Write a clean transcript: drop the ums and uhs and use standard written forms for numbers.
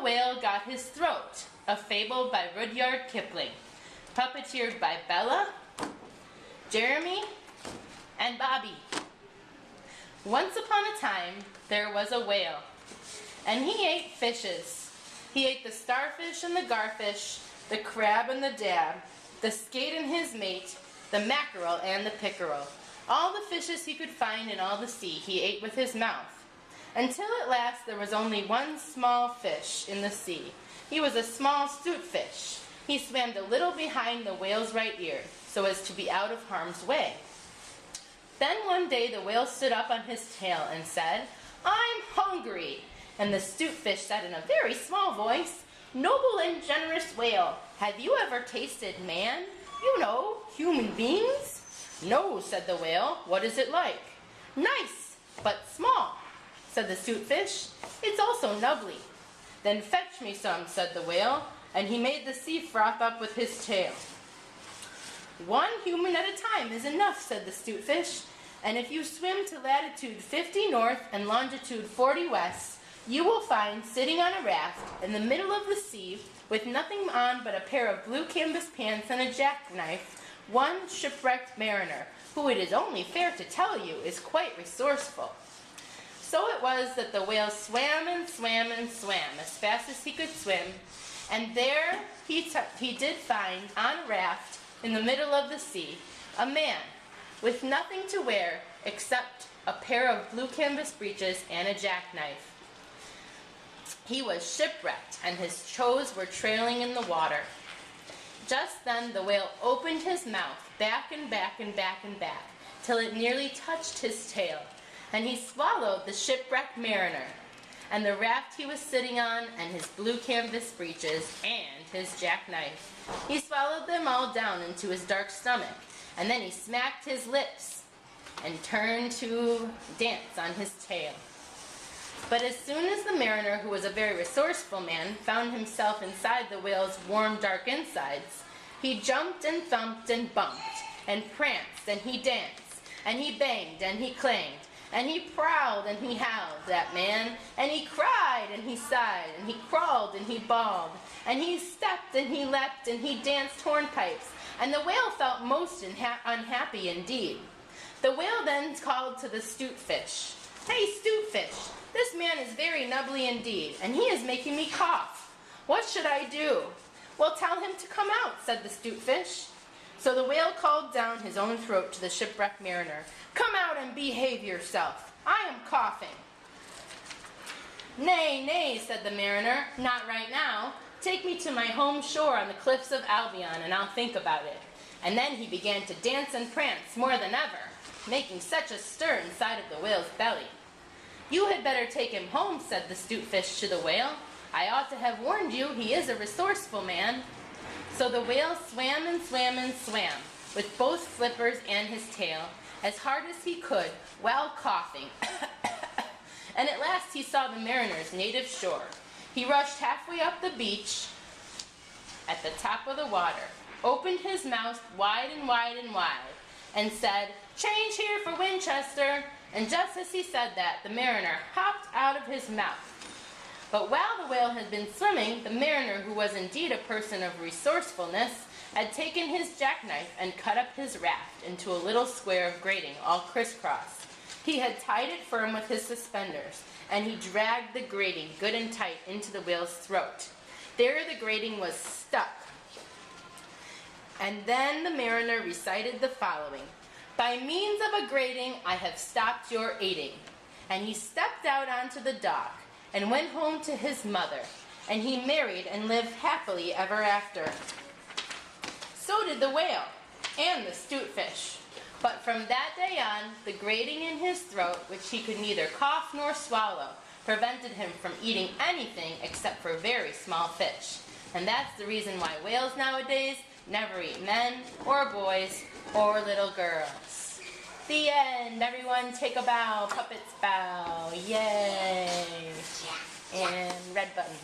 the Whale Got His Throat, a fable by Rudyard Kipling, puppeteered by Bella, Jeremy, and Bobby. Once upon a time, there was a whale, and he ate fishes. He ate the starfish and the garfish, the crab and the dab, the skate and his mate, the mackerel and the pickerel. All the fishes he could find in all the sea he ate with his mouth, until at last there was only one small fish in the sea. He was a small stute-fish. He swam a little behind the whale's right ear, so as to be out of harm's way. Then one day the whale stood up on his tail and said, "I'm hungry." And the stute-fish said in a very small voice, "Noble and generous whale, have you ever tasted man? You know, human beings?" "No," said the whale. "What is it like?" "Nice, but small," said the stute-fish. "It's also nubbly." "Then fetch me some," said the whale, and he made the sea froth up with his tail. "One human at a time is enough," said the stute-fish, "and if you swim to latitude 50 north and longitude 40 west, you will find sitting on a raft in the middle of the sea with nothing on but a pair of blue canvas pants and a jackknife, one shipwrecked mariner, who it is only fair to tell you is quite resourceful." So it was that the whale swam and swam and swam as fast as he could swim, and there he did find on a raft in the middle of the sea a man with nothing to wear except a pair of blue canvas breeches and a jackknife. He was shipwrecked, and his toes were trailing in the water. Just then the whale opened his mouth back and back and back and back, till it nearly touched his tail, and he swallowed the shipwrecked mariner, and the raft he was sitting on, and his blue canvas breeches, and his jackknife. He swallowed them all down into his dark stomach, and then he smacked his lips and turned to dance on his tail. But as soon as the mariner, who was a very resourceful man, found himself inside the whale's warm, dark insides, he jumped and thumped and bumped, and pranced and he danced, and he banged and he clanged, and he prowled and he howled, that man, and he cried and he sighed, and he crawled and he bawled, and he stepped and he leapt and he danced hornpipes, and the whale felt most unhappy indeed. The whale then called to the stute-fish, "Hey, stute-fish, this man is very nubbly indeed, and he is making me cough. What should I do?" "Well, tell him to come out," said the stute-fish. So the whale called down his own throat to the shipwrecked mariner, "Come out and behave yourself. I am coughing." "Nay, nay," said the mariner, "not right now. Take me to my home shore on the cliffs of Albion, and I'll think about it." And then he began to dance and prance more than ever, making such a stir inside of the whale's belly. "You had better take him home," said the stute-fish to the whale. "I ought to have warned you, he is a resourceful man." So the whale swam and swam and swam, with both flippers and his tail, as hard as he could, while coughing. And at last he saw the mariner's native shore. He rushed halfway up the beach at the top of the water, opened his mouth wide and wide and wide, and said, "Change here for Winchester." And just as he said that, the mariner hopped out of his mouth. But while the whale had been swimming, the mariner, who was indeed a person of resourcefulness, had taken his jackknife and cut up his raft into a little square of grating all crisscross. He had tied it firm with his suspenders, and he dragged the grating good and tight into the whale's throat. There the grating was stuck. And then the mariner recited the following: "By means of a grating I have stopped your eating." And he stepped out onto the dock and went home to his mother, and he married and lived happily ever after. So did the whale and the stute-fish. But from that day on, the grating in his throat, which he could neither cough nor swallow, prevented him from eating anything except for very small fish. And that's the reason why whales nowadays never eat men or boys or little girls. The end. Everyone take a bow. Puppets bow. Yay. And red button.